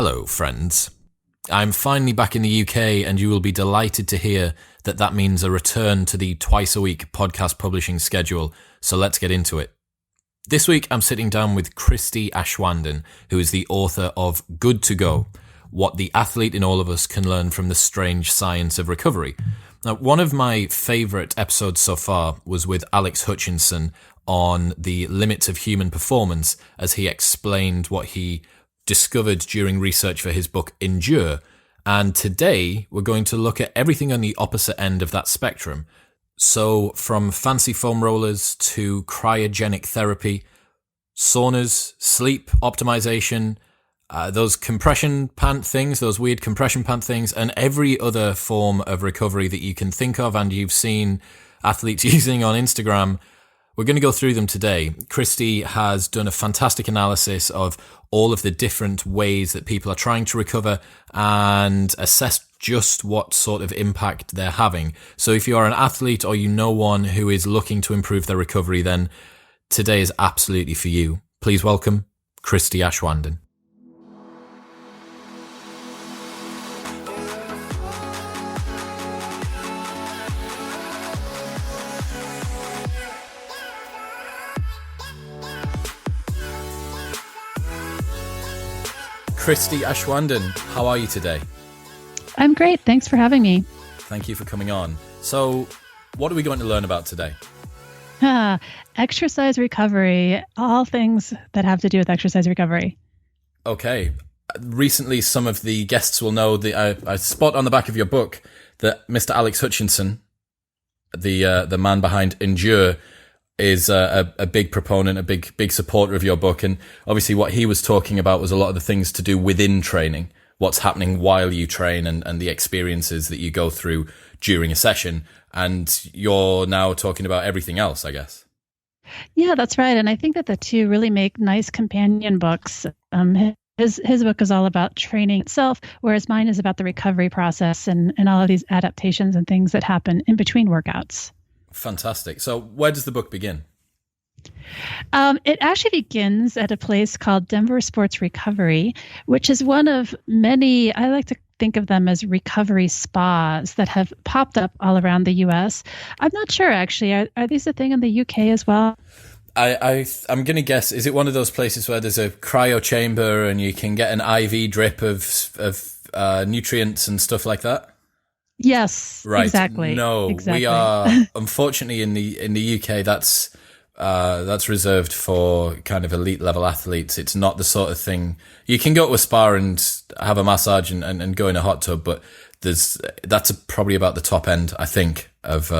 Hello, friends. I'm finally back in the UK, and you will be delighted to hear that means a return to the twice-a-week podcast publishing schedule, so let's get into it. This week, I'm sitting down with Christie Aschwanden, who is the author of Good to Go, What the Athlete in All of Us Can Learn from the Strange Science of Recovery. Now, one of my favourite episodes so far was with Alex Hutchinson on the limits of human performance, as he explained what he discovered during research for his book Endure. And today we're going to look at everything on the opposite end of that spectrum. So from fancy foam rollers to cryogenic therapy, saunas, sleep optimization, those compression pant things, those weird compression pant things, and every other form of recovery that you can think of and you've seen athletes using on Instagram. We're going to go through them today. Christie has done a fantastic analysis of all of the different ways that people are trying to recover and assess just what sort of impact they're having. So if you are an athlete or you know one who is looking to improve their recovery, then today is absolutely for you. Please welcome Christie Aschwanden. Christie Aschwanden, how are you today? I'm great. Thanks for having me. Thank you for coming on. So, what are we going to learn about today? Exercise recovery, all things that have to do with exercise recovery. Okay. Recently, some of the guests will know that I spot on the back of your book that Mr. Alex Hutchinson, the man behind Endure, is a big proponent, a big supporter of your book. And obviously what he was talking about was a lot of the things to do within training, what's happening while you train and the experiences that you go through during a session. And you're now talking about everything else, I guess. Yeah, that's right. And I think that the two really make nice companion books. His book is all about training itself, whereas mine is about the recovery process and all of these adaptations and things that happen in between workouts. Fantastic. So where does the book begin? It actually begins at a place called Denver Sports Recovery, which is one of many, I like to think of them as recovery spas that have popped up all around the U.S. I'm not sure, actually. Are these a thing in the U.K. as well? I'm going to guess, is it one of those places where there's a cryo chamber and you can get an IV drip of nutrients and stuff like that? Yes, right. Exactly. No, exactly. We are unfortunately in the UK. That's reserved for kind of elite level athletes. It's not the sort of thing you can go to a spa and have a massage and go in a hot tub, but that's probably about the top end, I think, of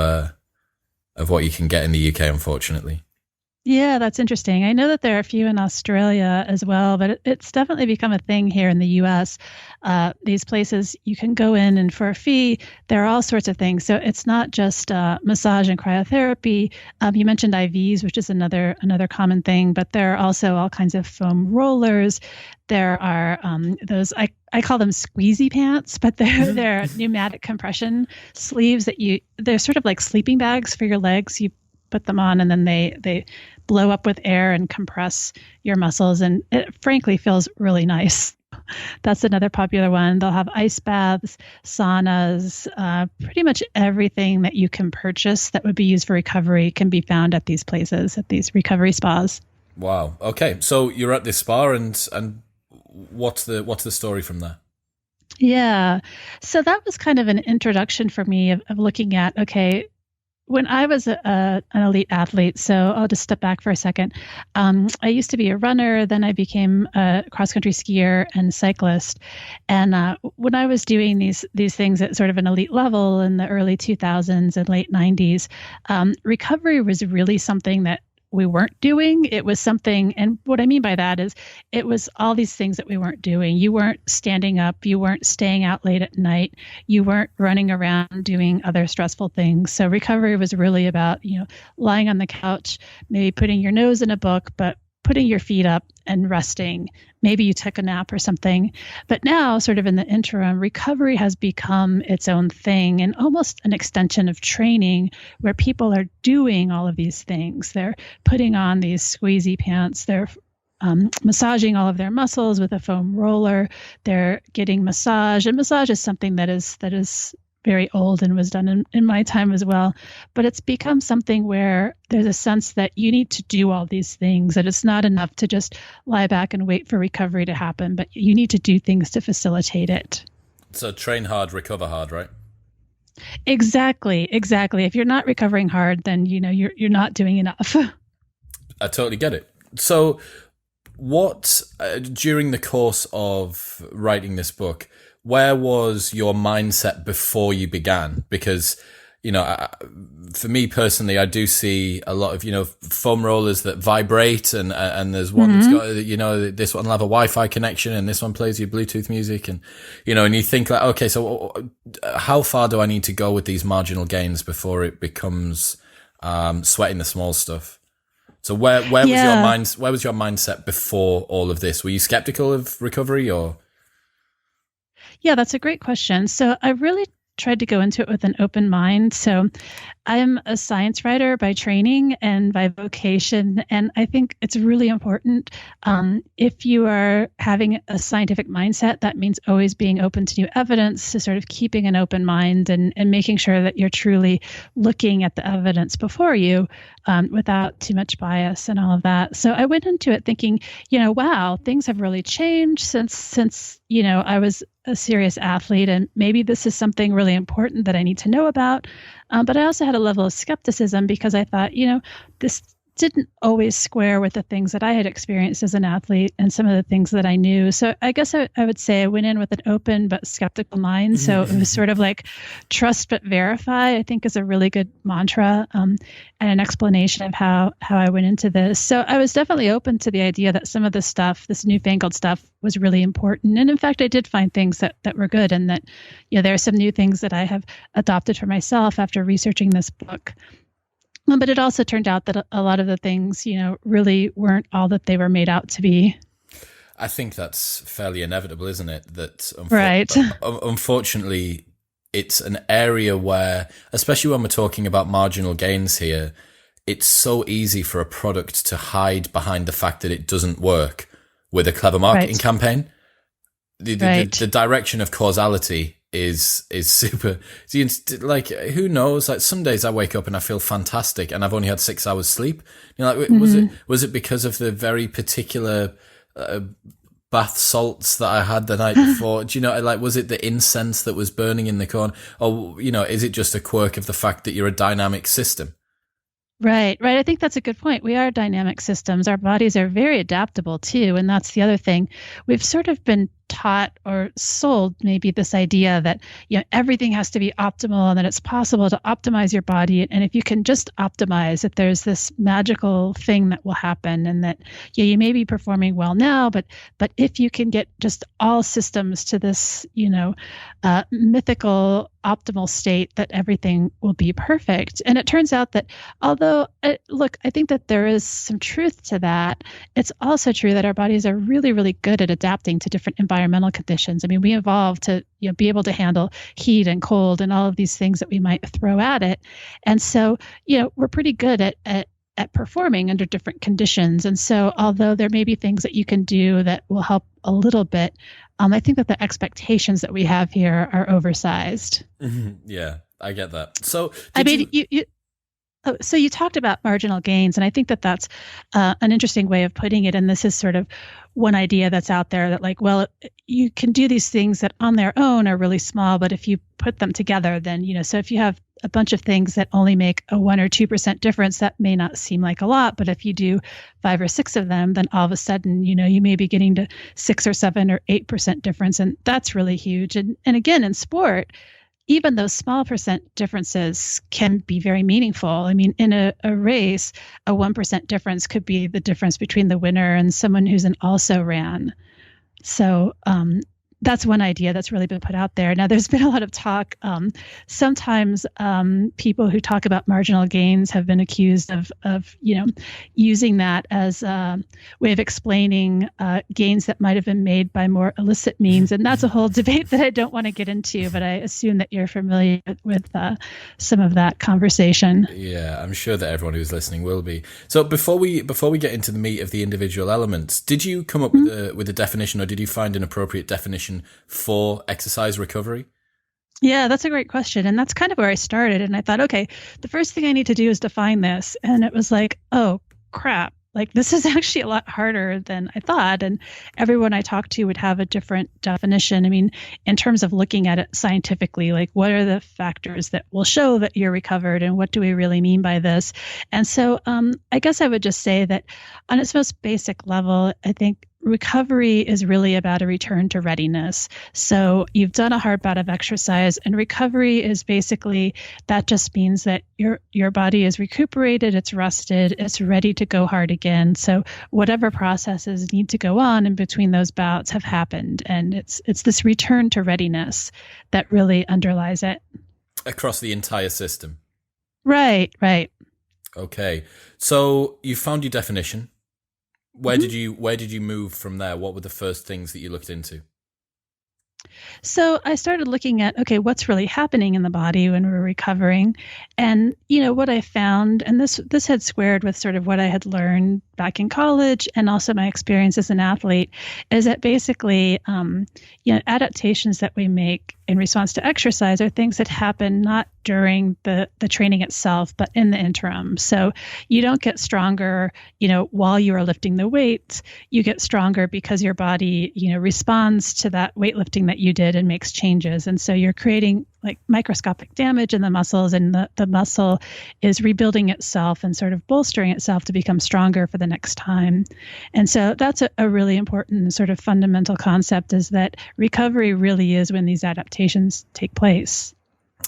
what you can get in the UK. Unfortunately. Yeah, that's interesting. I know that there are a few in Australia as well, but it's definitely become a thing here in the U.S. These places, you can go in and for a fee, there are all sorts of things. So it's not just massage and cryotherapy. You mentioned IVs, which is another common thing, but there are also all kinds of foam rollers. There are those, I call them squeezy pants, but they're pneumatic compression sleeves they're sort of like sleeping bags for your legs. You put them on and then they blow up with air and compress your muscles, and it frankly feels really nice. That's another popular one. They'll have ice baths, saunas, pretty much everything that you can purchase that would be used for recovery can be found at these places, at these recovery spas. Wow. Okay, so you're at this spa, and what's the story from there? Yeah, so that was kind of an introduction for me of looking at, okay, when I was an elite athlete, so I'll just step back for a second. I used to be a runner, then I became a cross-country skier and cyclist. And when I was doing these things at sort of an elite level in the early 2000s and late 90s, recovery was really something that we weren't doing. It was something, and what I mean by that is it was all these things that we weren't doing. You weren't standing up, you weren't staying out late at night, you weren't running around doing other stressful things. So recovery was really about, lying on the couch, maybe putting your nose in a book, but putting your feet up and resting. Maybe you took a nap or something. But now, sort of in the interim, recovery has become its own thing and almost an extension of training where people are doing all of these things. They're putting on these squeezy pants. They're massaging all of their muscles with a foam roller. They're getting massage, and massage is something that is very old and was done in my time as well. But it's become something where there's a sense that you need to do all these things, that it's not enough to just lie back and wait for recovery to happen, but you need to do things to facilitate it. So train hard, recover hard, right? Exactly. If you're not recovering hard, then you're not doing enough. I totally get it. So what, during the course of writing this book, where was your mindset before you began? Because, for me personally, I do see a lot of, foam rollers that vibrate and there's one that's got, this one will have a Wi-Fi connection and this one plays your Bluetooth music and you think like, okay, so how far do I need to go with these marginal gains before it becomes sweating the small stuff? So where was your mindset before all of this? Were you skeptical of recovery or? Yeah, that's a great question. So I really tried to go into it with an open mind. So I'm a science writer by training and by vocation, and I think it's really important. If you are having a scientific mindset, that means always being open to new evidence, to sort of keeping an open mind and making sure that you're truly looking at the evidence before you without too much bias and all of that. So I went into it thinking, wow, things have really changed since I was a serious athlete, and maybe this is something really important that I need to know about. But I also had a level of skepticism because I thought, this didn't always square with the things that I had experienced as an athlete and some of the things that I knew. So I guess I would say I went in with an open but skeptical mind. So it was sort of like trust but verify, I think is a really good mantra and an explanation of how I went into this. So I was definitely open to the idea that some of this stuff, this newfangled stuff, was really important. And in fact, I did find things that were good, and that there are some new things that I have adopted for myself after researching this book. But it also turned out that a lot of the things, really weren't all that they were made out to be. I think that's fairly inevitable, isn't it? That right. Unfortunately, it's an area where, especially when we're talking about marginal gains here, it's so easy for a product to hide behind the fact that it doesn't work with a clever marketing campaign. The direction of causality is super, like, who knows? Like, some days I wake up and I feel fantastic and I've only had 6 hours sleep. Was it because of the very particular bath salts that I had the night before? Was it the incense that was burning in the corner? Or, is it just a quirk of the fact that you're a dynamic system? Right. I think that's a good point. We are dynamic systems. Our bodies are very adaptable too. And that's the other thing. We've sort of been taught or sold maybe this idea that everything has to be optimal and that it's possible to optimize your body, and if you can just optimize, that there's this magical thing that will happen, and that you may be performing well now, but if you can get just all systems to this mythical optimal state, that everything will be perfect. And it turns out that although I think that there is some truth to that, it's also true that our bodies are really, really good at adapting to different environmental conditions. I mean, we evolved to be able to handle heat and cold and all of these things that we might throw at it. And so, we're pretty good at performing under different conditions. And so, although there may be things that you can do that will help a little bit, I think that the expectations that we have here are oversized. Yeah, I get that. So, so you talked about marginal gains, and I think that that's an interesting way of putting it. And this is sort of one idea that's out there that, like, well, you can do these things that on their own are really small, but if you put them together, then, so if you have a bunch of things that only make a 1 or 2% difference, that may not seem like a lot. But if you do 5 or 6 of them, then all of a sudden, you may be getting to 6 or 7 or 8% difference. And that's really huge. And again, in sport, even those small percent differences can be very meaningful. I mean, in a race, a 1% difference could be the difference between the winner and someone who's an also ran. So that's one idea that's really been put out there. Now, there's been a lot of talk. Sometimes people who talk about marginal gains have been accused of using that as a way of explaining gains that might have been made by more illicit means, and that's a whole debate that I don't want to get into. But I assume that you're familiar with some of that conversation. Yeah, I'm sure that everyone who's listening will be. So before we get into the meat of the individual elements, did you come up with a definition, or did you find an appropriate definition for exercise recovery? Yeah, that's a great question. And that's kind of where I started. And I thought, okay, the first thing I need to do is define this. And it was like, oh, crap. Like, this is actually a lot harder than I thought. And everyone I talked to would have a different definition. I mean, in terms of looking at it scientifically, like, what are the factors that will show that you're recovered, and what do we really mean by this? And so I guess I would just say that on its most basic level, I think recovery is really about a return to readiness. So you've done a hard bout of exercise, and recovery is basically, that just means that your body is recuperated, it's rested, it's ready to go hard again. So whatever processes need to go on in between those bouts have happened, and it's this return to readiness that really underlies it. Across the entire system. Right. Okay. So you found your definition. Where did you move from there? What were the first things that you looked into? So I started looking at, okay, what's really happening in the body when we're recovering? And, what I found, and this had squared with sort of what I had learned back in college and also my experience as an athlete, is that basically, adaptations that we make in response to exercise are things that happen not during the training itself, but in the interim. So you don't get stronger, while you are lifting the weights. You get stronger because your body, responds to that weightlifting that you did and makes changes. And so you're creating like microscopic damage in the muscles, and the muscle is rebuilding itself and sort of bolstering itself to become stronger for the next time. And so that's a really important sort of fundamental concept, is that recovery really is when these adaptations take place.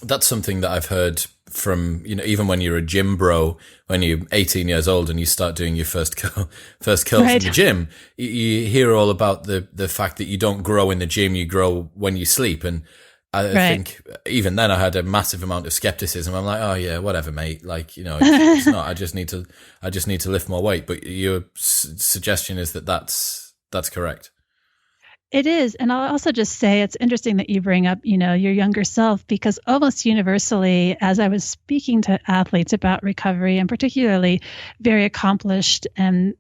That's something that I've heard from, even when you're a gym bro, when you're 18 years old and you start doing your first curls in the gym, you hear all about the fact that you don't grow in the gym, you grow when you sleep. And I think even then I had a massive amount of skepticism. I'm like, oh yeah, whatever, mate. Like, it's not, I just need to lift more weight. But your suggestion is that that's correct. It is. And I'll also just say it's interesting that you bring up, your younger self, because almost universally, as I was speaking to athletes about recovery, and particularly very accomplished and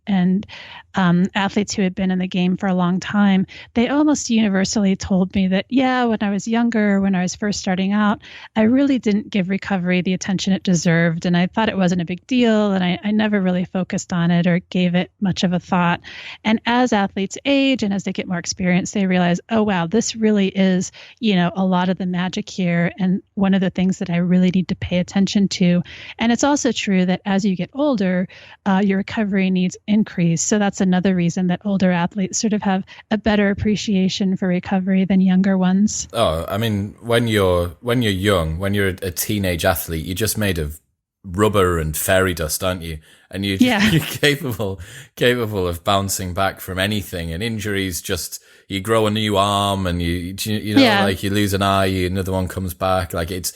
athletes who had been in the game for a long time, they almost universally told me that, yeah, when I was younger, when I was first starting out, I really didn't give recovery the attention it deserved. And I thought it wasn't a big deal. And I never really focused on it or gave it much of a thought. And as athletes age and as they get more experience, they realize, oh, wow, this really is, a lot of the magic here. And one of the things that I really need to pay attention to. And it's also true that as you get older, your recovery needs increase. So that's another reason that older athletes sort of have a better appreciation for recovery than younger ones. Oh, I mean, when you're young, when you're a teenage athlete, you're just made of rubber and fairy dust, aren't you? And you're capable of bouncing back from anything. And injuries, just you grow a new arm, and like you lose an eye, another one comes back. Like it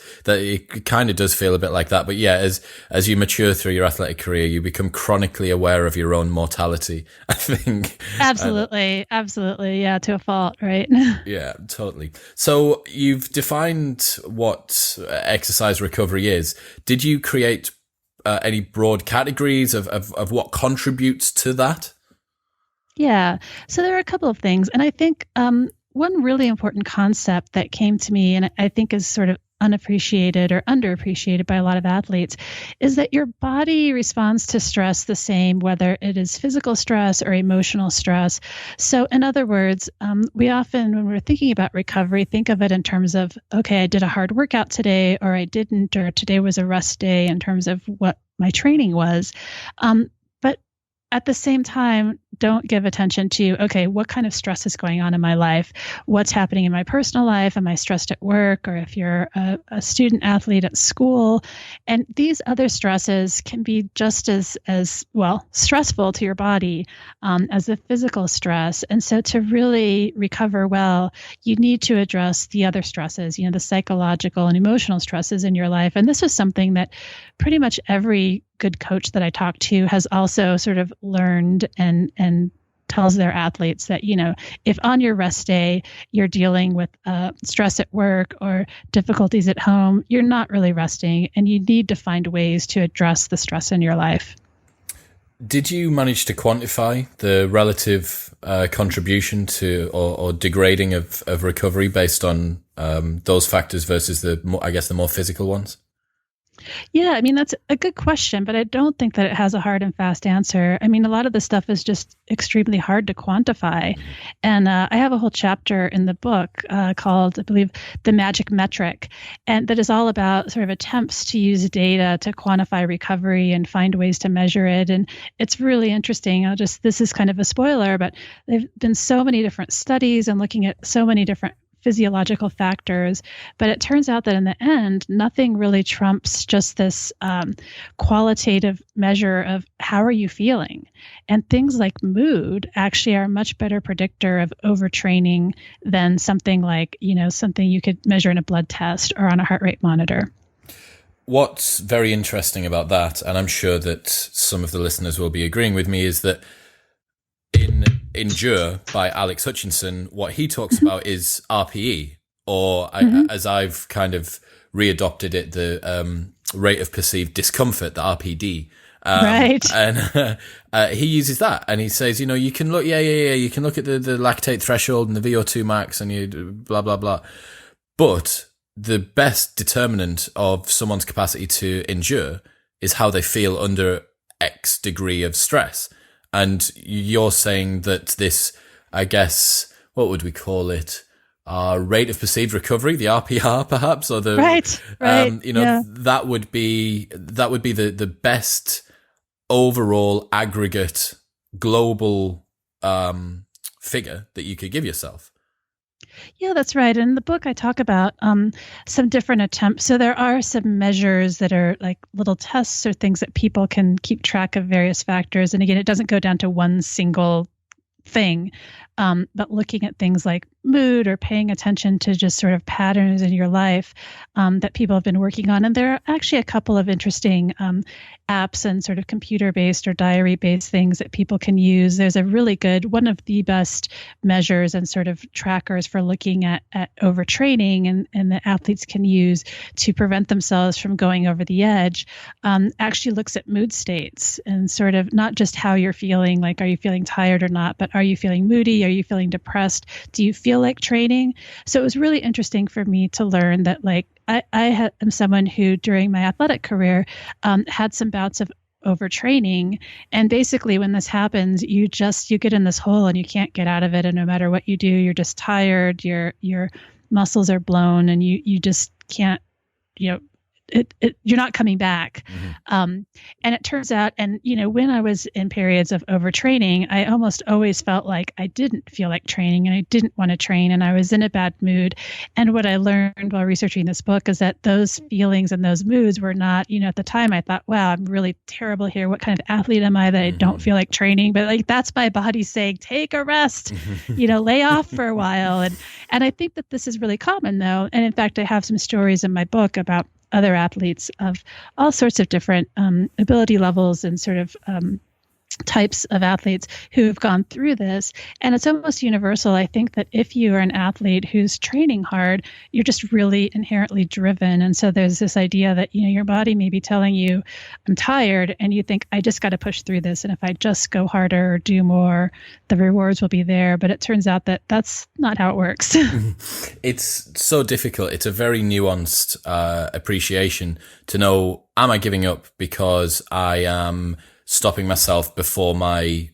kind of does feel a bit like that. But yeah, as you mature through your athletic career, you become chronically aware of your own mortality, I think. Absolutely. Yeah, to a fault, right? Yeah, totally. So you've defined what exercise recovery is. Did you create any broad categories of what contributes to that? Yeah. So there are a couple of things. And I think one really important concept that came to me, and I think is sort of unappreciated or underappreciated by a lot of athletes, is that your body responds to stress the same, whether it is physical stress or emotional stress. So in other words, we often, when we're thinking about recovery, think of it in terms of, okay, I did a hard workout today, or I didn't, or today was a rest day in terms of what my training was. But at the same time, don't give attention to, okay, what kind of stress is going on in my life? What's happening in my personal life? Am I stressed at work? Or if you're a student athlete at school? And these other stresses can be just as well stressful to your body as the physical stress. And so to really recover well, you need to address the other stresses, the psychological and emotional stresses in your life. And this is something that pretty much every good coach that I talk to has also sort of learned and tells their athletes that, if on your rest day you're dealing with stress at work or difficulties at home, you're not really resting, and you need to find ways to address the stress in your life. Did you manage to quantify the relative contribution to or degrading of recovery based on those factors versus the more physical ones? Yeah, I mean, that's a good question, but I don't think that it has a hard and fast answer. I mean, a lot of the stuff is just extremely hard to quantify. And I have a whole chapter in the book called, I believe, The Magic Metric, and that is all about sort of attempts to use data to quantify recovery and find ways to measure it. And it's really interesting. This is kind of a spoiler, but there have been so many different studies and looking at so many different physiological factors, but it turns out that in the end, nothing really trumps just this qualitative measure of how are you feeling. And things like mood actually are a much better predictor of overtraining than something like, something you could measure in a blood test or on a heart rate monitor. What's very interesting about that, and I'm sure that some of the listeners will be agreeing with me, is that in Endure by Alex Hutchinson, what he talks about is RPE, or as I've kind of readopted it, the rate of perceived discomfort, the RPD. Right. And he uses that, and he says, you can look, you can look at the lactate threshold and the VO2 max, and you blah blah blah, but the best determinant of someone's capacity to endure is how they feel under X degree of stress. And you're saying that this, I guess, what would we call it? Rate of perceived recovery, the RPR, perhaps, or the right. That would be the best overall aggregate global figure that you could give yourself. Yeah, that's right. In the book, I talk about some different attempts. So there are some measures that are like little tests or things that people can keep track of various factors. And again, it doesn't go down to one single thing, but looking at things like mood or paying attention to just sort of patterns in your life that people have been working on. And there are actually a couple of interesting apps and sort of computer-based or diary-based things that people can use. There's a really good, one of the best measures and sort of trackers for looking at overtraining and that athletes can use to prevent themselves from going over the edge, actually looks at mood states and sort of not just how you're feeling, like are you feeling tired or not, but are you feeling moody? Are you feeling depressed? Do you feel like training? So it was really interesting for me to learn that, like, I am someone who during my athletic career had some bouts of overtraining. And basically when this happens, you get in this hole and you can't get out of it. And no matter what you do, you're just tired, your muscles are blown, and you just can't, you're not coming back. Mm-hmm. And it turns out, and when I was in periods of overtraining, I almost always felt like I didn't feel like training and I didn't want to train and I was in a bad mood. And what I learned while researching this book is that those feelings and those moods were not, at the time I thought, wow, I'm really terrible here. What kind of athlete am I that I don't feel like training? But like, that's my body saying, take a rest, lay off for a while. And I think that this is really common though. And in fact, I have some stories in my book about other athletes of all sorts of different ability levels and sort of types of athletes who have gone through this. And it's almost universal. I think that if you are an athlete who's training hard, you're just really inherently driven. And so there's this idea that, your body may be telling you, I'm tired, and you think, I just got to push through this. And if I just go harder or do more, the rewards will be there. But it turns out that that's not how it works. It's so difficult. It's a very nuanced appreciation to know, am I giving up because I am stopping myself before my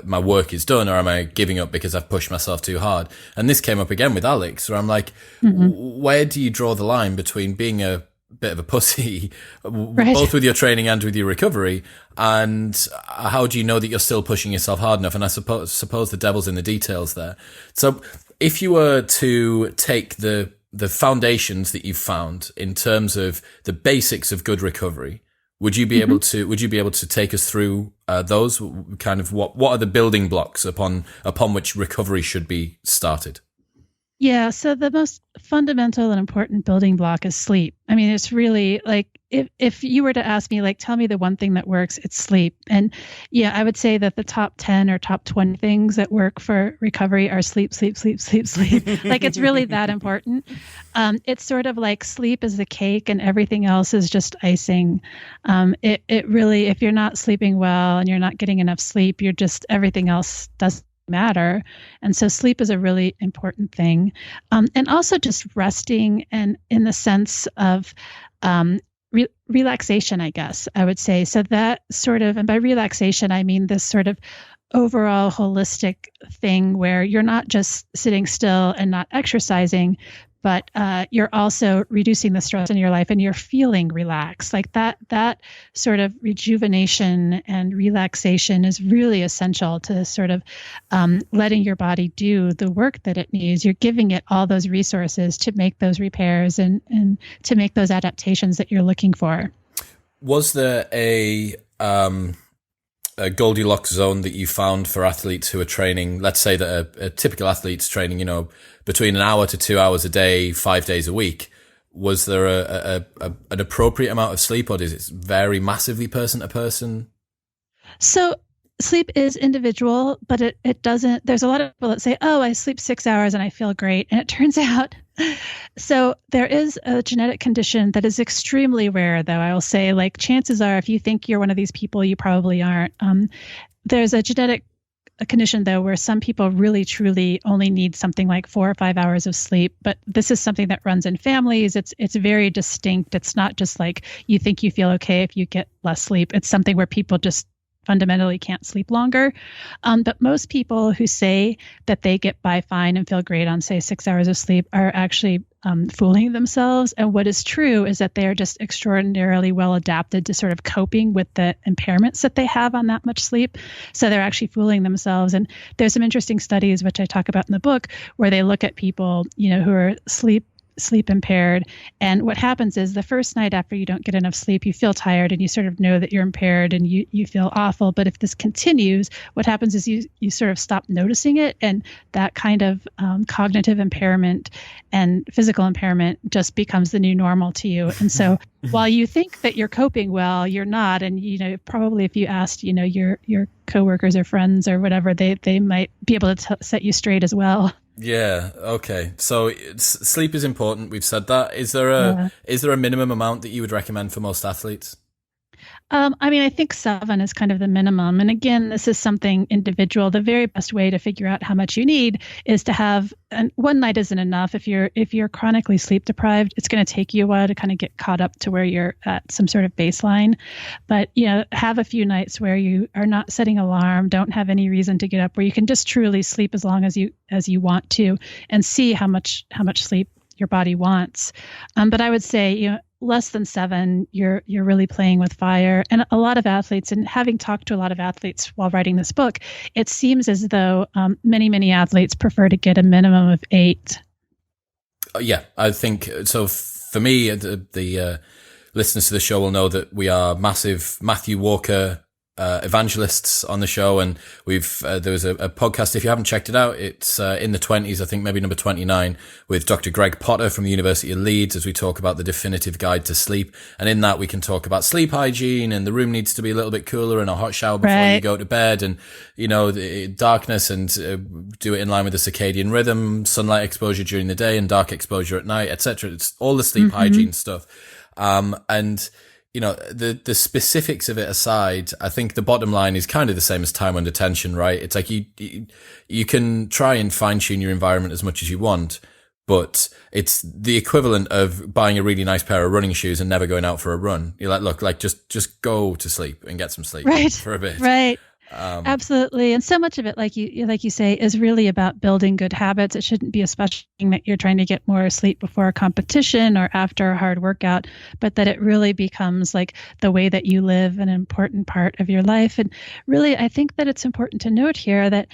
work is done, or am I giving up because I've pushed myself too hard? And this came up again with Alex, where I'm like, where do you draw the line between being a bit of a pussy, Right. both with your training and with your recovery. And how do you know that you're still pushing yourself hard enough? And I suppose the devil's in the details there. So if you were to take the foundations that you've found in terms of the basics of good recovery, would you be able to take us through those kind of what are the building blocks upon which recovery should be started? Yeah, so the most fundamental and important building block is sleep. I mean, it's really like if you were to ask me, like, tell me the one thing that works, it's sleep. And yeah, I would say that the top 10 or top 20 things that work for recovery are sleep, sleep, sleep, sleep, sleep. Like, it's really that important. It's sort of like sleep is the cake and everything else is just icing. It really, if you're not sleeping well and you're not getting enough sleep, you're just, everything else doesn't matter. And so sleep is a really important thing. And also just resting, and in the sense of relaxation, I guess I would say. So that sort of, and by relaxation, I mean this sort of overall holistic thing where you're not just sitting still and not exercising, but you're also reducing the stress in your life and you're feeling relaxed. Like that sort of rejuvenation and relaxation is really essential to sort of letting your body do the work that it needs. You're giving it all those resources to make those repairs and to make those adaptations that you're looking for. Was there a Goldilocks zone that you found for athletes who are training? Let's say that a typical athlete's training, between an hour to 2 hours a day, 5 days a week. Was there an appropriate amount of sleep, or does it vary massively person to person? So sleep is individual, but it doesn't. There's a lot of people that say, oh, I sleep 6 hours and I feel great. And it turns out, so there is a genetic condition that is extremely rare, though. I will say, like, chances are, if you think you're one of these people, you probably aren't. There's a genetic condition, though, where some people really, truly only need something like 4 or 5 hours of sleep. But this is something that runs in families. It's very distinct. It's not just like you think you feel okay if you get less sleep. It's something where people just fundamentally can't sleep longer. But most people who say that they get by fine and feel great on, say, 6 hours of sleep are actually fooling themselves. And what is true is that they are just extraordinarily well adapted to sort of coping with the impairments that they have on that much sleep. So they're actually fooling themselves. And there's some interesting studies, which I talk about in the book, where they look at people, who are sleep impaired. And what happens is the first night after you don't get enough sleep, you feel tired and you sort of know that you're impaired and you feel awful. But if this continues, what happens is you sort of stop noticing it. And that kind of cognitive impairment and physical impairment just becomes the new normal to you. And so while you think that you're coping well, you're not. And, probably if you asked, your coworkers or friends or whatever, they might be able to set you straight as well. Yeah. Okay. So sleep is important. We've said that. Is there a minimum amount that you would recommend for most athletes? I think 7 is kind of the minimum. And again, this is something individual. The very best way to figure out how much you need is to have, and one night isn't enough. If you're chronically sleep deprived, it's going to take you a while to kind of get caught up to where you're at some sort of baseline. But, have a few nights where you are not setting alarm, don't have any reason to get up, where you can just truly sleep as long as you want to, and see how much sleep your body wants. But I would say, less than 7, you're really playing with fire. And a lot of athletes, and having talked to a lot of athletes while writing this book, it seems as though many athletes prefer to get a minimum of 8. Yeah, I think so. For me, the listeners to the show will know that we are massive Matthew Walker evangelists on the show, and we've there was a podcast, if you haven't checked it out, it's in the 20s, I think maybe number 29, with Dr. Greg Potter from the University of Leeds, as we talk about the definitive guide to sleep. And in that we can talk about sleep hygiene, and the room needs to be a little bit cooler, and a hot shower before you go to bed, and the darkness, and do it in line with the circadian rhythm, sunlight exposure during the day and dark exposure at night, etc. It's all the sleep hygiene stuff. And the specifics of it aside, I think the bottom line is kind of the same as time under tension, right? It's like you can try and fine tune your environment as much as you want, but it's the equivalent of buying a really nice pair of running shoes and never going out for a run. You're like, look, just go to sleep and get some sleep for a bit. Right. Absolutely. And so much of it, like you say, is really about building good habits. It shouldn't be a special thing that you're trying to get more sleep before a competition or after a hard workout, but that it really becomes like the way that you live, an important part of your life. And really, I think that it's important to note here that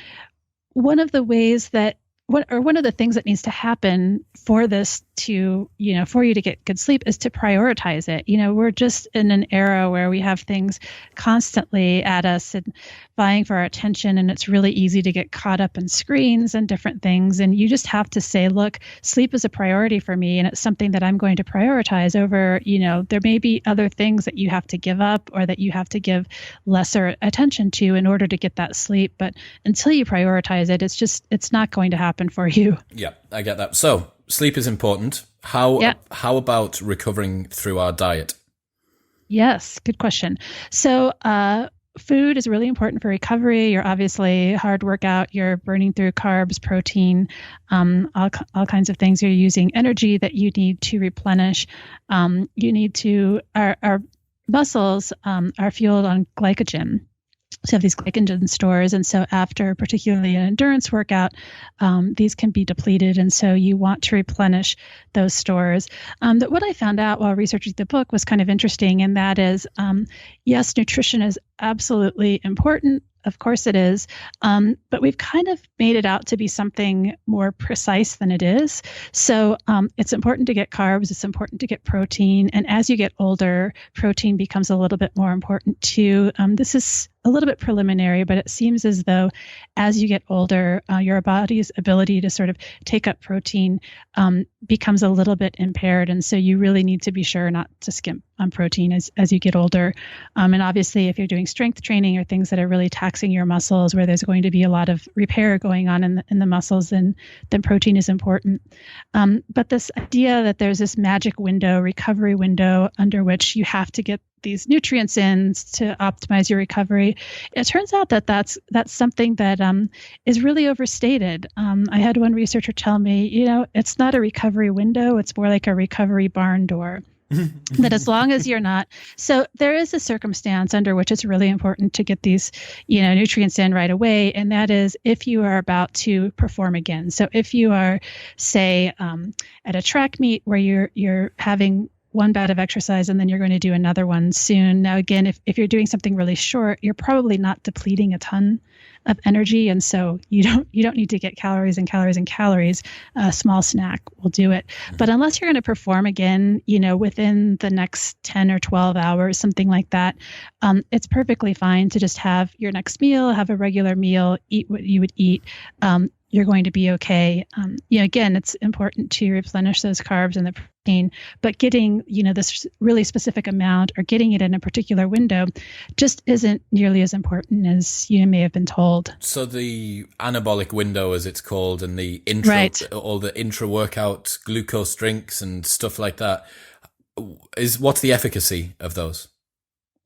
one of the ways that one of the things that needs to happen for this to, for you to get good sleep is to prioritize it. We're just in an era where we have things constantly at us and vying for our attention, and it's really easy to get caught up in screens and different things. And you just have to say, look, sleep is a priority for me, and it's something that I'm going to prioritize over, there may be other things that you have to give up or that you have to give lesser attention to in order to get that sleep. But until you prioritize it, it's not going to happen for you. Yeah, I get that. So sleep is important. How about recovering through our diet? Yes, good question. So food is really important for recovery. You're obviously hard workout. You're burning through carbs, protein, all kinds of things. You're using energy that you need to replenish. Our muscles are fueled on glycogen. So you have these glycogen stores. And so after particularly an endurance workout, these can be depleted. And so you want to replenish those stores. That what I found out while researching the book was kind of interesting. And that is, yes, nutrition is absolutely important. Of course it is. But we've kind of made it out to be something more precise than it is. So it's important to get carbs. It's important to get protein. And as you get older, protein becomes a little bit more important too. This is a little bit preliminary, but it seems as though as you get older, your body's ability to sort of take up protein becomes a little bit impaired. And so you really need to be sure not to skimp on protein as you get older. And obviously, if you're doing strength training or things that are really taxing your muscles, where there's going to be a lot of repair going on in the muscles, then protein is important. But this idea that there's this magic window, recovery window, under which you have to get these nutrients in to optimize your recovery. It turns out that that's something that is really overstated. I had one researcher tell me, it's not a recovery window, it's more like a recovery barn door. That as long as you're not, so there is a circumstance under which it's really important to get these, nutrients in right away. And that is if you are about to perform again. So if you are, say, at a track meet where you're having one bout of exercise and then you're going to do another one soon. Now, again, if you're doing something really short, you're probably not depleting a ton of energy. And so you don't need to get calories and calories and calories. A small snack will do it. But unless you're going to perform again, within the next 10 or 12 hours, something like that, it's perfectly fine to just have your next meal, have a regular meal, eat what you would eat. You're going to be okay. Again, it's important to replenish those carbs and the protein, but getting, this really specific amount or getting it in a particular window just isn't nearly as important as you may have been told. So the anabolic window, as it's called, and the all the intra workout glucose drinks and stuff like that, what's the efficacy of those?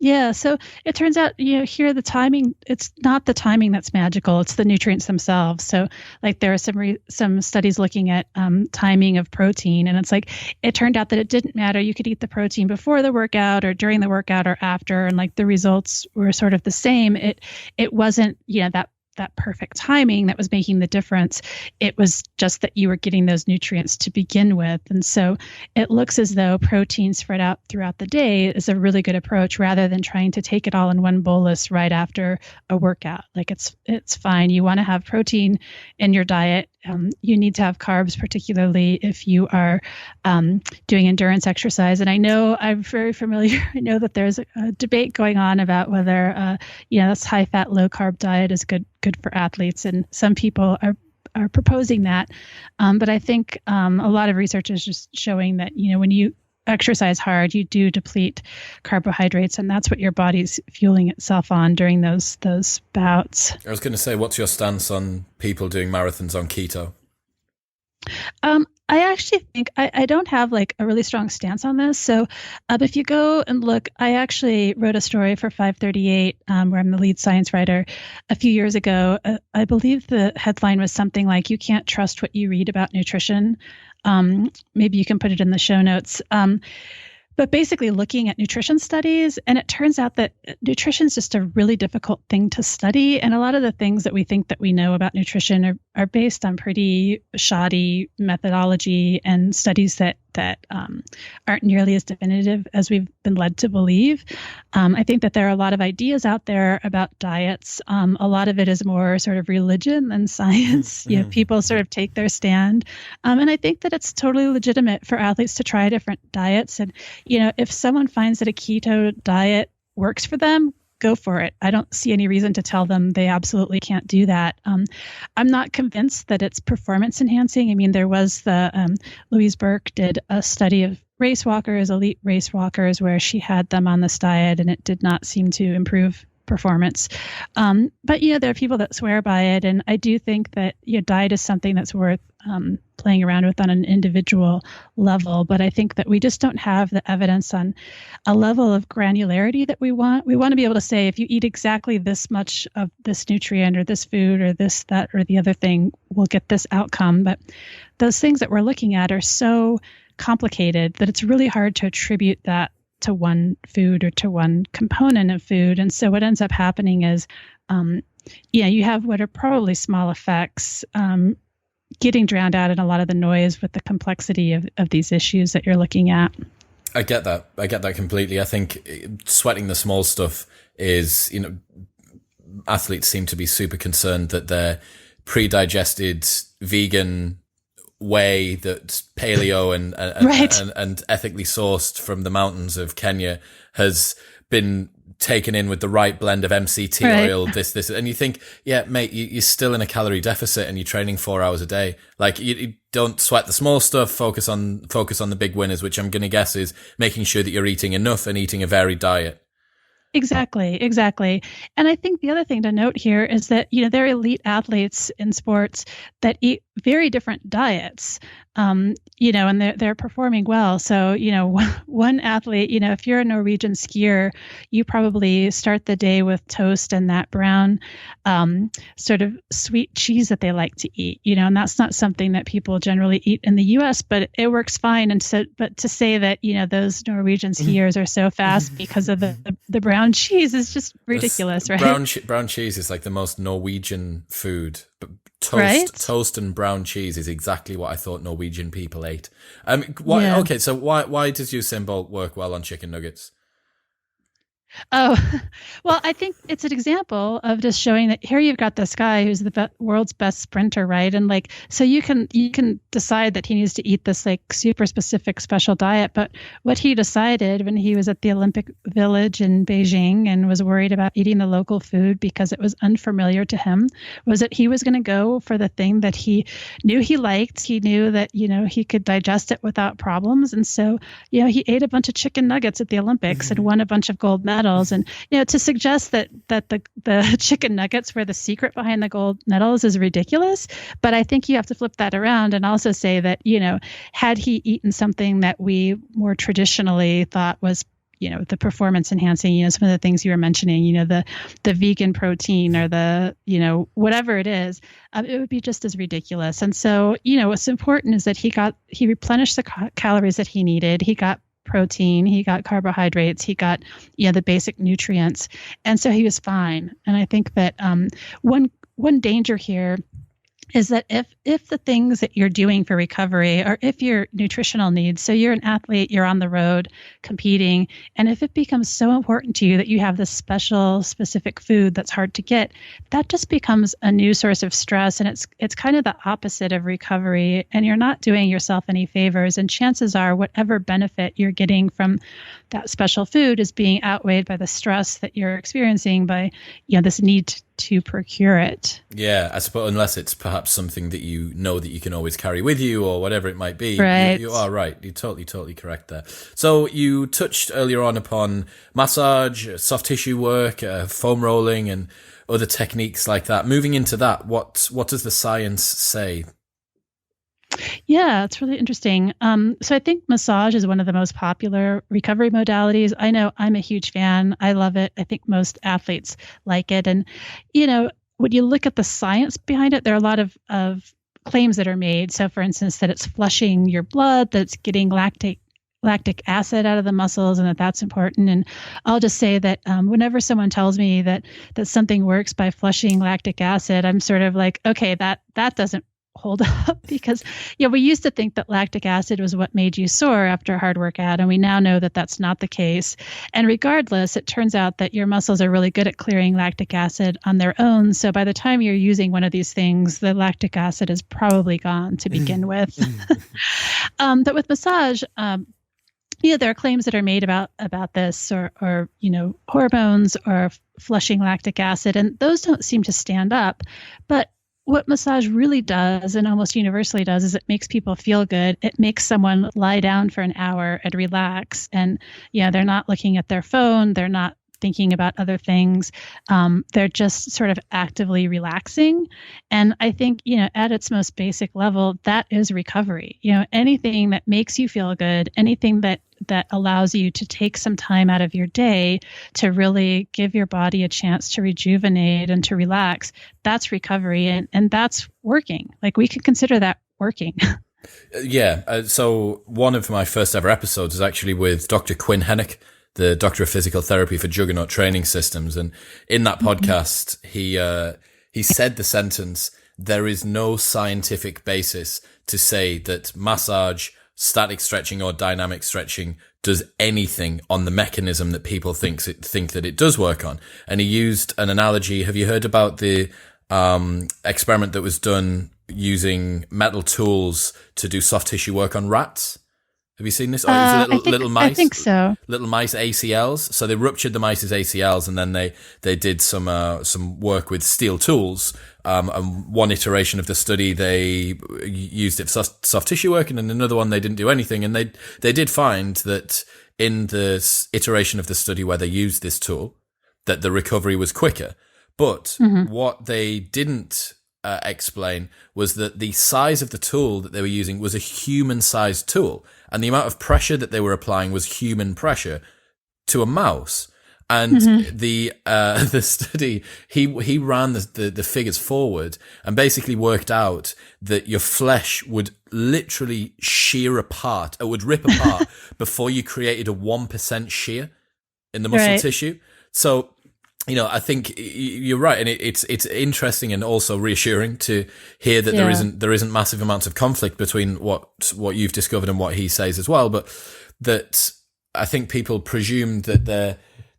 Yeah, so it turns out, here the timing, it's not the timing that's magical, it's the nutrients themselves. So like there are some studies looking at timing of protein, and it's like, it turned out that it didn't matter. You could eat the protein before the workout or during the workout or after, and like the results were sort of the same. It wasn't, that perfect timing that was making the difference. It was just that you were getting those nutrients to begin with. And so it looks as though protein spread out throughout the day is a really good approach rather than trying to take it all in one bolus right after a workout. Like it's fine. You want to have protein in your diet. You need to have carbs, particularly if you are doing endurance exercise. And I know I'm very familiar. I know that there's a debate going on about whether, this high-fat, low-carb diet is good for athletes. And some people are proposing that. But I think a lot of research is just showing that, when you exercise hard, you do deplete carbohydrates, and that's what your body's fueling itself on during those bouts. I was going to say, what's your stance on people doing marathons on keto? I actually think I don't have like a really strong stance on this. So if you go and look, I actually wrote a story for 538 where I'm the lead science writer a few years ago. I believe the headline was something like, "You can't trust what you read about nutrition." Maybe you can put it in the show notes. but basically looking at nutrition studies. And it turns out that nutrition is just a really difficult thing to study. And a lot of the things that we think that we know about nutrition are based on pretty shoddy methodology and studies that aren't nearly as definitive as we've been led to believe. I think that there are a lot of ideas out there about diets. A lot of it is more sort of religion than science. People sort of take their stand. And I think that it's totally legitimate for athletes to try different diets. And, if someone finds that a keto diet works for them, go for it. I don't see any reason to tell them they absolutely can't do that. I'm not convinced that it's performance enhancing. I mean, there was Louise Burke did a study of race walkers, elite race walkers, where she had them on this diet and it did not seem to improve performance. But, there are people that swear by it. And I do think that diet is something that's worth playing around with on an individual level. But I think that we just don't have the evidence on a level of granularity that we want. We want to be able to say, if you eat exactly this much of this nutrient or this food or this, that, or the other thing, we'll get this outcome. But those things that we're looking at are so complicated that it's really hard to attribute that to one food or to one component of food. And so what ends up happening is, you have what are probably small effects getting drowned out in a lot of the noise with the complexity of these issues that you're looking at. I get that completely. I think sweating the small stuff is, athletes seem to be super concerned that their pre-digested vegan whey that's paleo and right. and ethically sourced from the mountains of Kenya has been taken in with the right blend of MCT right. oil, this, and you think, yeah, mate, you're still in a calorie deficit and you're training 4 hours a day. Like you don't sweat the small stuff, focus on the big winners, which I'm going to guess is making sure that you're eating enough and eating a varied diet. Exactly. And I think the other thing to note here is that, there are elite athletes in sports that eat very different diets, and they're performing well. So, one athlete, if you're a Norwegian skier, you probably start the day with toast and that brown sort of sweet cheese that they like to eat, and that's not something that people generally eat in the US, but it works fine. And so, but to say that, those Norwegian skiers are so fast because of the brown cheese is just ridiculous, right? Brown cheese is like the most Norwegian food. Toast and brown cheese is exactly what I thought Norwegian people ate. Okay, so why does Usain Bolt work well on chicken nuggets? Oh, well, I think it's an example of just showing that here you've got this guy who's the world's best sprinter, right? And so you can decide that he needs to eat this super specific special diet. But what he decided when he was at the Olympic Village in Beijing and was worried about eating the local food because it was unfamiliar to him was that he was going to go for the thing that he knew he liked. He knew that, he could digest it without problems. And so, he ate a bunch of chicken nuggets at the Olympics and won a bunch of gold medals. And, to suggest that the chicken nuggets were the secret behind the gold medals is ridiculous. But I think you have to flip that around and also say that, had he eaten something that we more traditionally thought was, the performance enhancing, some of the things you were mentioning, the vegan protein or the, whatever it is, it would be just as ridiculous. And so, what's important is that he replenished the calories that he needed. He got protein, he got carbohydrates, he got the basic nutrients, and so he was fine. And I think that one danger here is that if the things that you're doing for recovery or if your nutritional needs, so you're an athlete, you're on the road competing, and if it becomes so important to you that you have this special specific food that's hard to get, that just becomes a new source of stress. And it's kind of the opposite of recovery, and you're not doing yourself any favors. And chances are whatever benefit you're getting from that special food is being outweighed by the stress that you're experiencing by this need to procure it. Yeah, I suppose unless it's perhaps something that that you can always carry with you or whatever it might be. Right. You are right. You're totally correct there. So you touched earlier on upon massage, soft tissue work, foam rolling and other techniques like that. Moving into that, what does the science say? Yeah, it's really interesting. So I think massage is one of the most popular recovery modalities. I know I'm a huge fan. I love it. I think most athletes like it. And, when you look at the science behind it, there are a lot of claims that are made. So for instance, that it's flushing your blood, that it's getting lactate lactic acid out of the muscles, and that's important. And I'll just say that whenever someone tells me that something works by flushing lactic acid, I'm sort of like, okay, that doesn't hold up, because we used to think that lactic acid was what made you sore after a hard workout, and we now know that that's not the case. And regardless, it turns out that your muscles are really good at clearing lactic acid on their own. So by the time you're using one of these things, the lactic acid is probably gone to begin with. But with massage, there are claims that are made about this, or hormones, or flushing lactic acid, and those don't seem to stand up. But what massage really does, and almost universally does, is it makes people feel good. It makes someone lie down for an hour and relax. And they're not looking at their phone. They're not thinking about other things. They're just sort of actively relaxing. And I think, at its most basic level, that is recovery. Anything that makes you feel good, anything that allows you to take some time out of your day to really give your body a chance to rejuvenate and to relax, that's recovery. And that's working. Like, we could consider that working. Yeah. So one of my first ever episodes is actually with Dr. Quinn Hennick, the Doctor of Physical Therapy for Juggernaut Training Systems. And in that podcast, he said the sentence, "There is no scientific basis to say that massage, static stretching, or dynamic stretching does anything on the mechanism that people think that it does work on." And he used an analogy. Have you heard about the experiment that was done using metal tools to do soft tissue work on rats? Have you seen this? Oh, it was little mice. I think so. Little mice ACLs. So they ruptured the mice's ACLs, and then they did some work with steel tools. And one iteration of the study, they used it for soft tissue work, and in another one they didn't do anything. And they did find that in the iteration of the study where they used this tool, that the recovery was quicker. But what they didn't explain was that the size of the tool that they were using was a human-sized tool, and the amount of pressure that they were applying was human pressure to a mouse. And the study, he ran the figures forward and basically worked out that your flesh would literally shear apart, or would rip apart before you created a 1% shear in the muscle tissue. So, I think you're right, and it's interesting and also reassuring to hear that there isn't massive amounts of conflict between what you've discovered and what he says as well. But that I think people presume that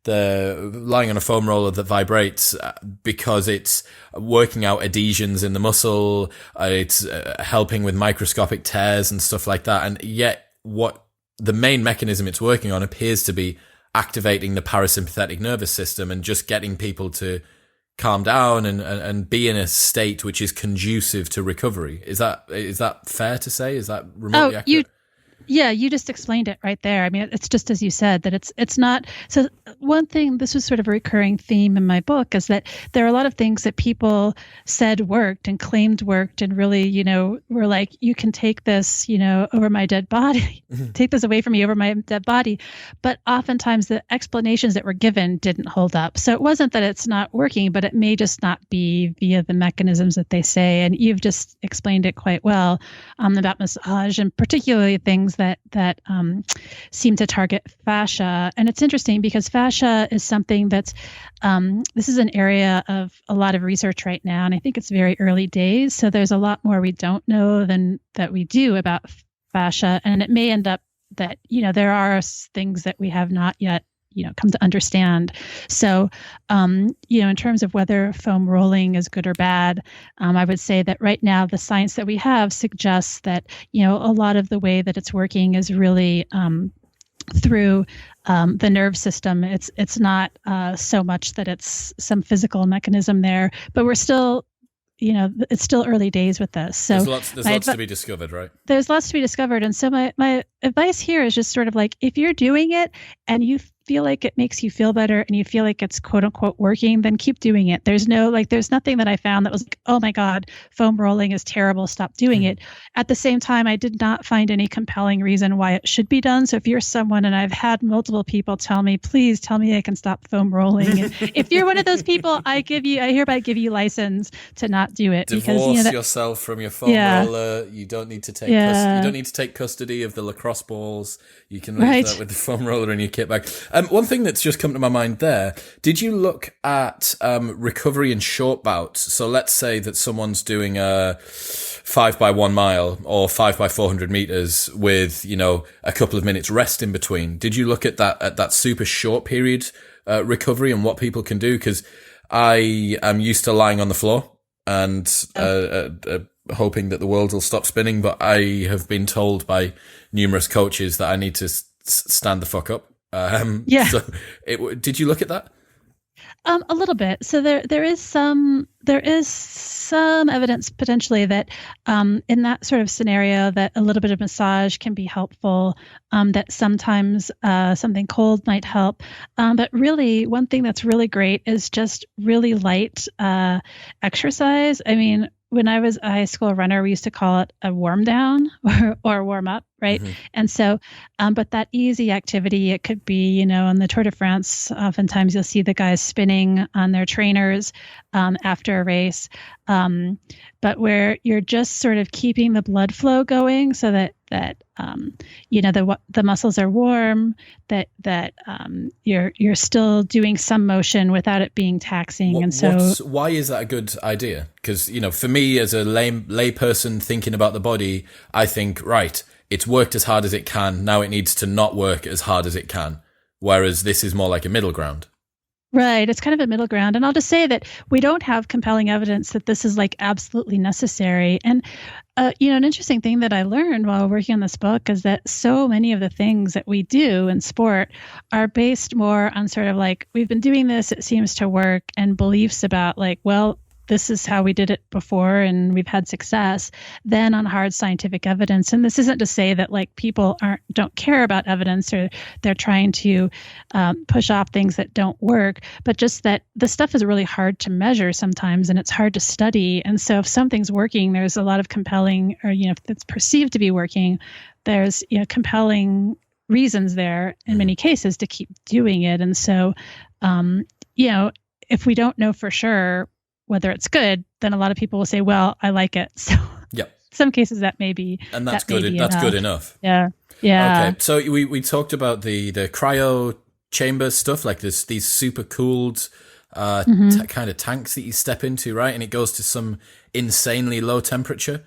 they're lying on a foam roller that vibrates because it's working out adhesions in the muscle, it's helping with microscopic tears and stuff like that. And yet, what the main mechanism it's working on appears to be activating the parasympathetic nervous system and just getting people to calm down and be in a state which is conducive to recovery. Is that fair to say? Is that remotely accurate? You just explained it right there. I mean, it's just as you said, that it's not. So one thing, this was sort of a recurring theme in my book, is that there are a lot of things that people said worked and claimed worked, and really, were like, you can take this, over my dead body, take this away from me over my dead body. But oftentimes the explanations that were given didn't hold up. So it wasn't that it's not working, but it may just not be via the mechanisms that they say. And you've just explained it quite well about massage, and particularly things that seem to target fascia. And it's interesting because fascia is something that's, this is an area of a lot of research right now, and I think it's very early days. So there's a lot more we don't know than that we do about fascia. And it may end up that, there are things that we have not yet come to understand. So, in terms of whether foam rolling is good or bad, I would say that right now the science that we have suggests that, a lot of the way that it's working is really through the nerve system. It's not so much that it's some physical mechanism there, but we're still, it's still early days with this. So there's lots to be discovered, right? There's lots to be discovered. And so my advice here is just sort of like, if you're doing it and you feel like it makes you feel better and you feel like it's quote unquote working, then keep doing it. There's nothing that I found that was like, oh my God, foam rolling is terrible, stop doing it. At the same time, I did not find any compelling reason why it should be done. So if you're someone, and I've had multiple people tell me, please tell me I can stop foam rolling. And if you're one of those people, I hereby give you license to not do it. Divorce yourself from your foam roller. You don't need to take you don't need to take custody of the lacrosse balls. You can leave that with the foam roller in your kit bag. One thing that's just come to my mind there, did you look at recovery in short bouts? So let's say that someone's doing a 5x1 mile or 5x400 meters with, a couple of minutes rest in between. Did you look at that super short period recovery and what people can do? Because I am used to lying on the floor and hoping that the world will stop spinning, but I have been told by numerous coaches that I need to stand the fuck up. So did you look at that? A little bit. So there is some evidence potentially that in that sort of scenario that a little bit of massage can be helpful, that sometimes something cold might help. But really, one thing that's really great is just really light exercise. I mean, when I was a high school runner, we used to call it a warm down or warm up, right? Mm-hmm. And so, but that easy activity, it could be, on the Tour de France, oftentimes you'll see the guys spinning on their trainers after a race, but where you're just sort of keeping the blood flow going so that the muscles are warm, that you're still doing some motion without it being taxing. Why is that a good idea? Because, for me as a lay person thinking about the body, I think, right, it's worked as hard as it can. Now it needs to not work as hard as it can. Whereas this is more like a middle ground. Right. It's kind of a middle ground. And I'll just say that we don't have compelling evidence that this is like absolutely necessary. And, an interesting thing that I learned while working on this book is that so many of the things that we do in sport are based more on sort of like, we've been doing this, it seems to work, and beliefs about like, well, this is how we did it before and we've had success, than on hard scientific evidence. And this isn't to say that like people don't care about evidence or they're trying to push off things that don't work, but just that the stuff is really hard to measure sometimes and it's hard to study. And so if something's working, there's a lot of compelling, or, if it's perceived to be working, there's, compelling reasons there in many cases to keep doing it. And so, if we don't know for sure whether it's good, then a lot of people will say, well, I like it. So some cases that may be, and that's good. That's good enough. Yeah. Yeah. Okay. So we talked about the cryo chamber stuff, like these super cooled kind of tanks that you step into, right? And it goes to some insanely low temperature.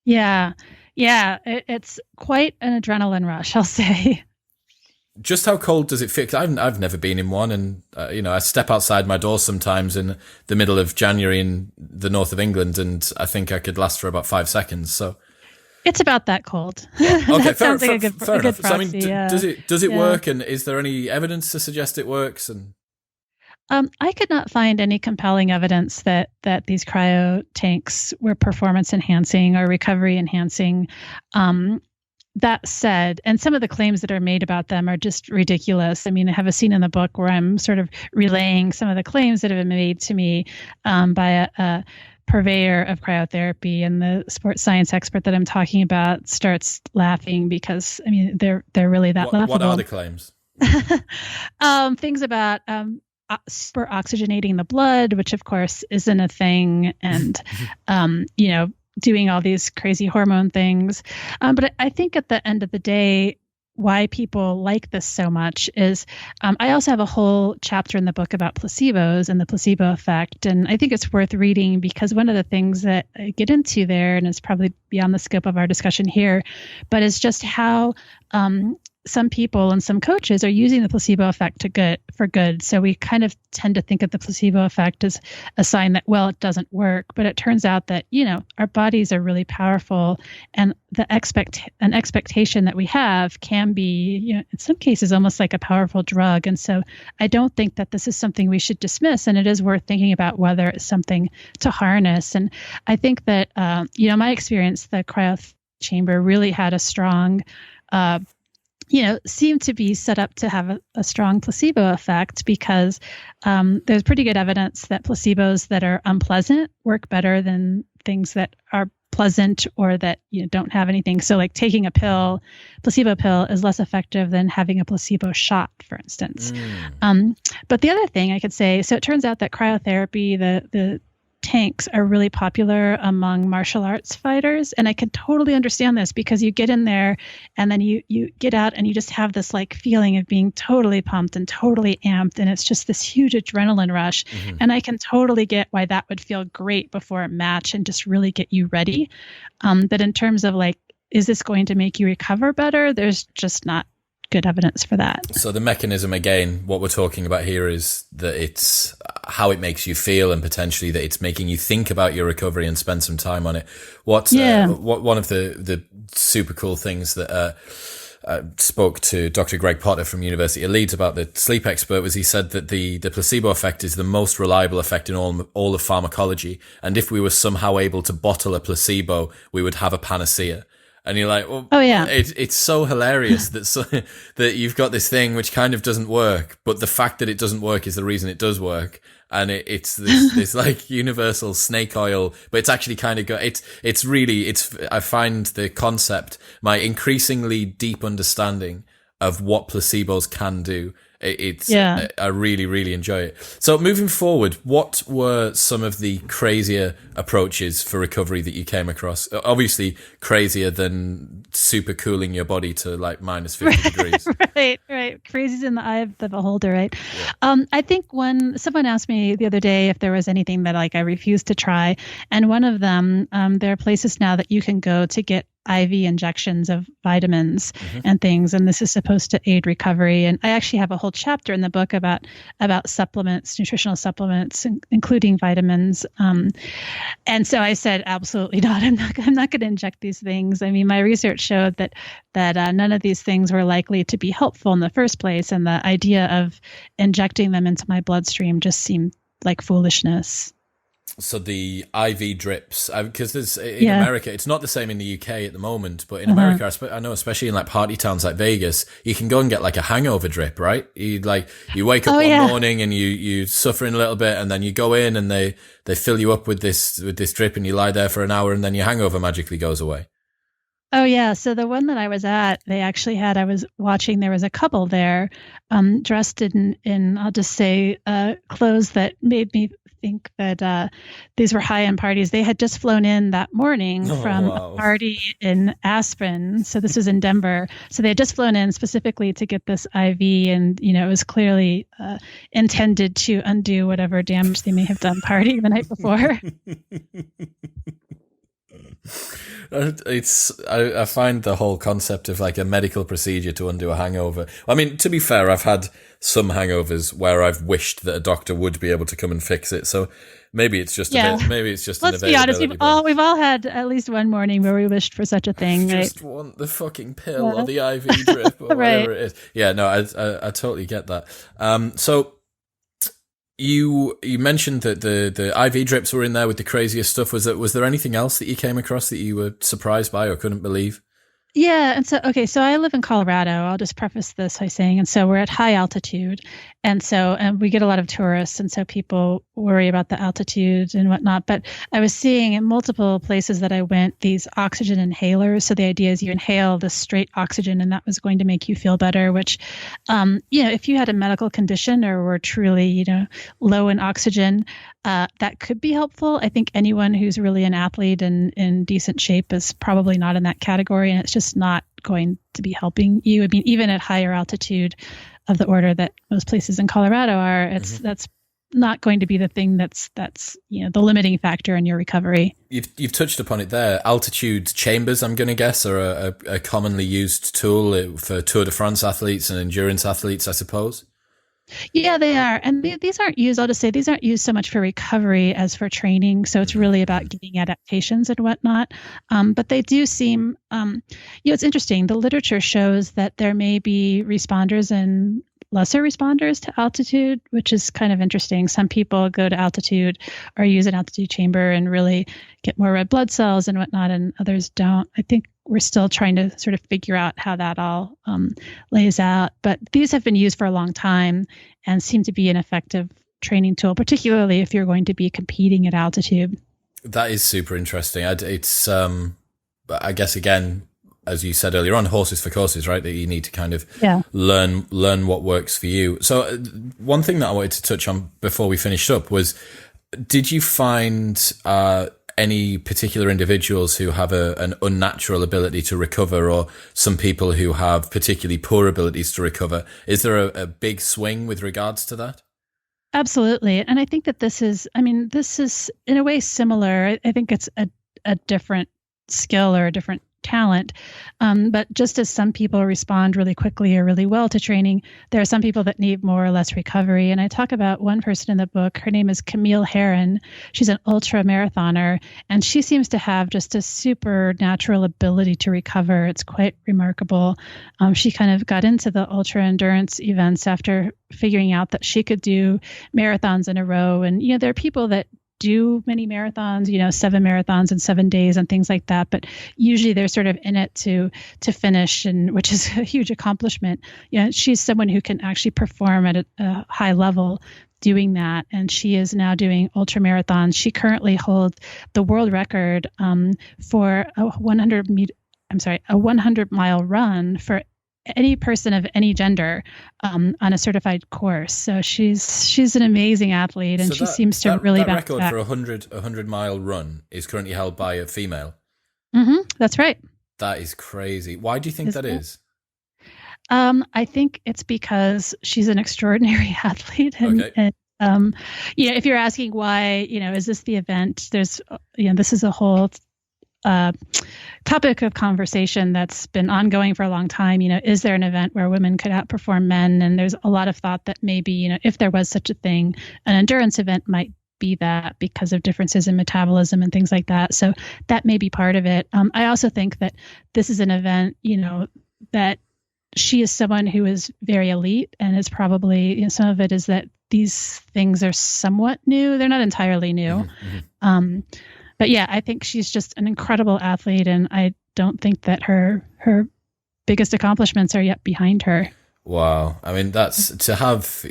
Yeah. Yeah. It's quite an adrenaline rush, I'll say. Just how cold does it feel? 'Cause I've never been in one, and I step outside my door sometimes in the middle of January in the north of England, and I think I could last for about 5 seconds. So it's about that cold. Okay, fair enough. Proxy, so I mean, does it work, and is there any evidence to suggest it works? And I could not find any compelling evidence that these cryo tanks were performance enhancing or recovery enhancing. That said, and some of the claims that are made about them are just ridiculous. I mean, I have a scene in the book where I'm sort of relaying some of the claims that have been made to me by a purveyor of cryotherapy, and the sports science expert that I'm talking about starts laughing because, I mean, they're really that laughable. What are the claims? Things about super oxygenating the blood, which of course isn't a thing, and doing all these crazy hormone things. But I think at the end of the day, why people like this so much is I also have a whole chapter in the book about placebos and the placebo effect. And I think it's worth reading because one of the things that I get into there, and it's probably beyond the scope of our discussion here, but is just how some people and some coaches are using the placebo effect for good. So we kind of tend to think of the placebo effect as a sign that, well, it doesn't work. But it turns out that, our bodies are really powerful, and an expectation that we have can be, in some cases, almost like a powerful drug. And so I don't think that this is something we should dismiss, and it is worth thinking about whether it's something to harness. And I think that, my experience, the cryo chamber really had a strong seem to be set up to have a strong placebo effect because there's pretty good evidence that placebos that are unpleasant work better than things that are pleasant or that don't have anything. So like taking a placebo pill is less effective than having a placebo shot, for instance. But the other thing I could say, so it turns out that cryotherapy, the tanks are really popular among martial arts fighters. And I can totally understand this because you get in there and then you get out and you just have this like feeling of being totally pumped and totally amped. And it's just this huge adrenaline rush. And I can totally get why that would feel great before a match and just really get you ready. But in terms of like, is this going to make you recover better? There's just not good evidence for that. So the mechanism, again, what we're talking about here is that it's how it makes you feel and potentially that it's making you think about your recovery and spend some time on it. What one of the super cool things that I spoke to Dr. Greg Potter from University of Leeds about, the sleep expert, was he said that the placebo effect is the most reliable effect in all of pharmacology. And if we were somehow able to bottle a placebo, we would have a panacea. And you're like, well, it's so hilarious that you've got this thing which kind of doesn't work, but the fact that it doesn't work is the reason it does work. And it's this like universal snake oil, but it's actually kind of I find the concept, my increasingly deep understanding of what placebos can do. I really, really enjoy it. So moving forward, what were some of the crazier approaches for recovery that you came across? Obviously crazier than super cooling your body to like minus 50 degrees. Right. Crazy's in the eye of the beholder, right? Yeah. I think when someone asked me the other day if there was anything that like I refused to try, and one of them, there are places now that you can go to get IV injections of vitamins and things, and this is supposed to aid recovery. And I actually have a whole chapter in the book about supplements, nutritional supplements, including vitamins. And so I said, absolutely not. I'm not going to inject these things. I mean, my research showed that none of these things were likely to be helpful in the first place, and the idea of injecting them into my bloodstream just seemed like foolishness. So the IV drips, because there's in America, it's not the same in the UK at the moment, but in America, I know, especially in like party towns like Vegas, you can go and get like a hangover drip, right? You wake up one morning and you suffering a little bit, and then you go in and they fill you up with this drip, and you lie there for an hour, and then your hangover magically goes away. Oh yeah. So the one that I was at, they actually had, I was watching, there was a couple there, dressed in I'll just say, clothes that made me think that these were high-end parties. They had just flown in that morning from a party in Aspen. So this was in Denver. So they had just flown in specifically to get this IV, and it was clearly intended to undo whatever damage they may have done partying the night before. I find the whole concept of like a medical procedure to undo a hangover. I mean, to be fair, I've had some hangovers where I've wished that a doctor would be able to come and fix it. So maybe it's just maybe it's just. Let's be honest, we've all had at least one morning where we wished for such a thing. I just want the fucking pill or the IV drip or whatever it is. Yeah, no, I totally get that. So. You mentioned that the IV drips were in there with the craziest stuff. Was there anything else that you came across that you were surprised by or couldn't believe? Yeah. And so I live in Colorado. I'll just preface this by saying, and so we're at high altitude. And we get a lot of tourists. And so people worry about the altitude and whatnot. But I was seeing in multiple places that I went, these oxygen inhalers. So the idea is you inhale the straight oxygen and that was going to make you feel better, which, if you had a medical condition or were truly, low in oxygen, that could be helpful. I think anyone who's really an athlete and in decent shape is probably not in that category, and it's just not going to be helping you. I mean, even at higher altitude of the order that most places in Colorado are, that's not going to be the thing that's the limiting factor in your recovery. You've touched upon it there. Altitude chambers, I'm going to guess, are a commonly used tool for Tour de France athletes and endurance athletes, I suppose. Yeah, they are. And these aren't used, I'll just say, these aren't used so much for recovery as for training. So it's really about getting adaptations and whatnot. But they do seem, it's interesting. The literature shows that there may be responders and lesser responders to altitude, which is kind of interesting. Some people go to altitude or use an altitude chamber and really get more red blood cells and whatnot, and others don't. I think we're still trying to sort of figure out how that all lays out. But these have been used for a long time and seem to be an effective training tool, particularly if you're going to be competing at altitude. That is super interesting. It's, I guess, again, as you said earlier on, horses for courses, right? That you need to kind of learn what works for you. So one thing that I wanted to touch on before we finished up was, did you find any particular individuals who have an unnatural ability to recover, or some people who have particularly poor abilities to recover? Is there a big swing with regards to that? Absolutely. And I think that this is in a way similar. I think it's a different skill or a different talent. But just as some people respond really quickly or really well to training, there are some people that need more or less recovery. And I talk about one person in the book. Her name is Camille Heron. She's an ultra marathoner, and she seems to have just a supernatural ability to recover. It's quite remarkable. She kind of got into the ultra endurance events after figuring out that she could do marathons in a row. And, there are people that do many marathons, 7 marathons in 7 days and things like that. But usually they're sort of in it to finish, and which is a huge accomplishment. She's someone who can actually perform at a high level doing that. And she is now doing ultra marathons. She currently holds the world record for a 100-mile run for any person of any gender on a certified course. So she's an amazing athlete, and she seems to really that bounce record back. for a 100-mile run is currently held by a female. Mm-hmm, that's right. That is crazy. Why do you think that is? I think it's because she's an extraordinary athlete, and if you're asking why, is this the event? There's, this is a whole topic of conversation that's been ongoing for a long time. Is there an event where women could outperform men? And there's a lot of thought that maybe, if there was such a thing, an endurance event might be that because of differences in metabolism and things like that. So that may be part of it. I also think that this is an event, that she is someone who is very elite, and is probably, some of it is that these things are somewhat new. They're not entirely new. Mm-hmm. But yeah, I think she's just an incredible athlete, and I don't think that her biggest accomplishments are yet behind her. Wow. I mean, that's to have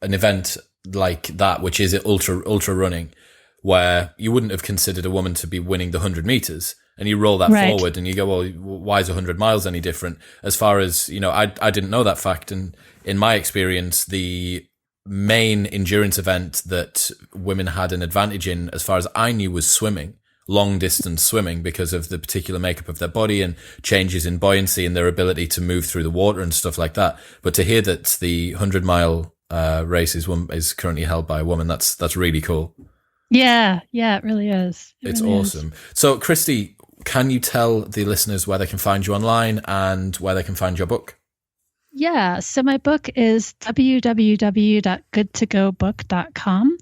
an event like that, which is ultra running, where you wouldn't have considered a woman to be winning the 100 meters, and you roll that forward and you go, well, why is 100 miles any different? As far as, I didn't know that fact. And in my experience, the main endurance event that women had an advantage in, as far as I knew, was swimming, long distance swimming, because of the particular makeup of their body and changes in buoyancy and their ability to move through the water and stuff like that. But to hear that the 100-mile race is currently held by a woman, that's really cool. Yeah, it really is. It's really awesome. So, Christie, can you tell the listeners where they can find you online and where they can find your book? Yeah, so my book is www.goodtogobook.com,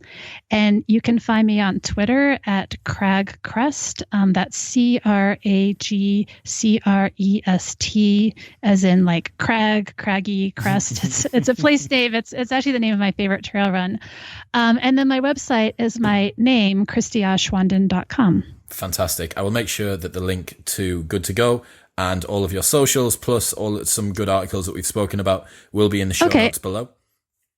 and you can find me on Twitter at cragcrest. That's CRAGCREST, as in like craggy crest. It's a place name. It's actually the name of my favorite trail run. And then my website is my name, ChristieAschwanden.com. Fantastic. I will make sure that the link to Good to Go and all of your socials, plus some good articles that we've spoken about, will be in the show notes below.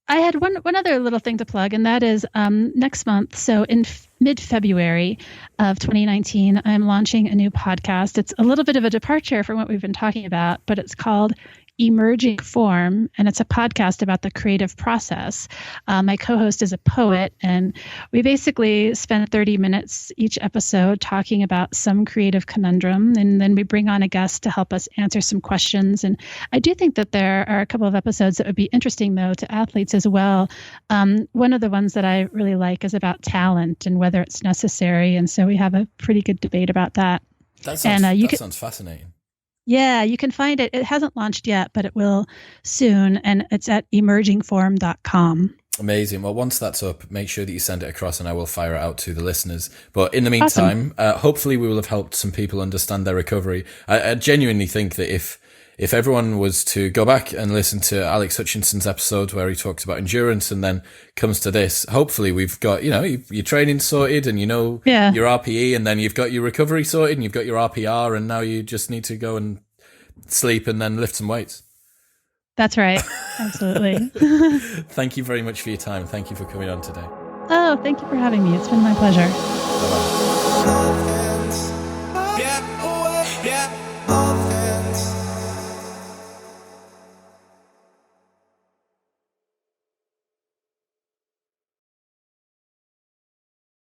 I had one other little thing to plug, and that is next month. So in mid-February of 2019, I'm launching a new podcast. It's a little bit of a departure from what we've been talking about, but it's called Emerging Form, and it's a podcast about the creative process. My co-host is a poet, and we basically spend 30 minutes each episode talking about some creative conundrum, and then we bring on a guest to help us answer some questions. And I do think that there are a couple of episodes that would be interesting, though, to athletes as well. One of the ones that I really like is about talent and whether it's necessary, and so we have a pretty good debate about that. That sounds fascinating. Yeah, you can find it. It hasn't launched yet, but it will soon. And it's at emergingform.com. Amazing. Well, once that's up, make sure that you send it across and I will fire it out to the listeners. But in the meantime, hopefully we will have helped some people understand their recovery. I genuinely think that if if everyone was to go back and listen to Alex Hutchinson's episode where he talks about endurance and then comes to this, hopefully we've got, your training sorted and your RPE, and then you've got your recovery sorted and you've got your RPR, and now you just need to go and sleep and then lift some weights. That's right. Absolutely. Thank you very much for your time. Thank you for coming on today. Oh, thank you for having me. It's been my pleasure. Bye-bye.